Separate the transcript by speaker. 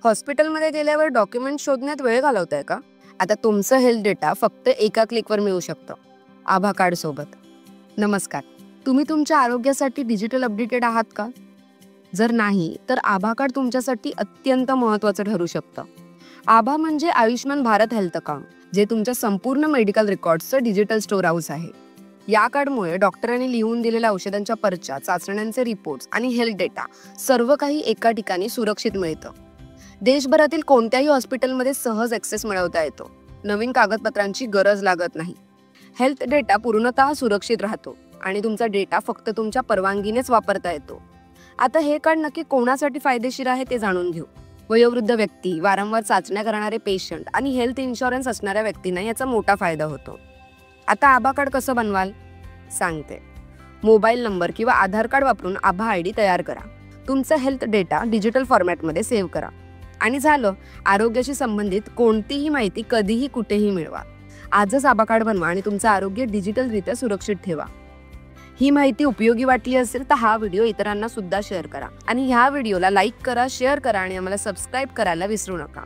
Speaker 1: हॉस्पिटलमध्ये गेल्यावर डॉक्युमेंट शोधण्यात वेळ घालवताय का? आता तुमचं हेल्थ डेटा फक्त एका क्लिकवर मिळू शकतं, आभा कार्ड सोबत. नमस्कार, तुम्ही तुमच्या आरोग्यासाठी डिजिटल अपडेटेड आहात का? जर नाही तर आभा कार्ड तुमच्यासाठी अत्यंत महत्त्वाचं ठरू शकतं. आभा म्हणजे आयुष्यमान भारत हेल्थ अकाउंट, जे तुमच्या संपूर्ण मेडिकल रेकॉर्ड्सचं डिजिटल स्टोअर हाऊस आहे. या कार्डमुळे डॉक्टरांनी लिहून दिलेल्या औषधांच्या पर्च्या, चाचण्यांचे रिपोर्ट्स आणि हेल्थ डेटा सर्व काही एका ठिकाणी सुरक्षित मिळतं. देशभरातील कोणत्याही हॉस्पिटलमध्ये सहज ॲक्सेस मिळवता येतो. नवीन कागदपत्रांची गरज लागत नाही. हेल्थ डेटा पूर्णतः सुरक्षित राहतो आणि तुमचा डेटा फक्त तुमच्या परवानगीनेच वापरता येतो. आता हे कार्ड नक्की कोणासाठी फायदेशीर आहे ते जाणून घेऊ. वयोवृद्ध व्यक्ती, वारंवार चाचण्या करणारे पेशंट आणि हेल्थ इन्शुरन्स असणाऱ्या व्यक्तींना याचा मोठा फायदा होतो. आता आभा कार्ड कसं बनवाल सांगते. मोबाईल नंबर किंवा आधार कार्ड वापरून आभा ID तयार करा. तुमचा हेल्थ डेटा डिजिटल फॉर्मॅटमध्ये सेव्ह करा आणि झालं. आरोग्याशी संबंधित कोणतीही माहिती कधीही कुठेही मिळवा. आजच आभा कार्ड बनवा आणि तुमचं आरोग्य डिजिटलरित्या सुरक्षित ठेवा. ही माहिती उपयोगी वाटली असेल तर हा व्हिडिओ इतरांना सुद्धा शेअर करा आणि ह्या व्हिडिओला लाईक करा, शेअर करा आणि आम्हाला सबस्क्राईब करायला विसरू नका.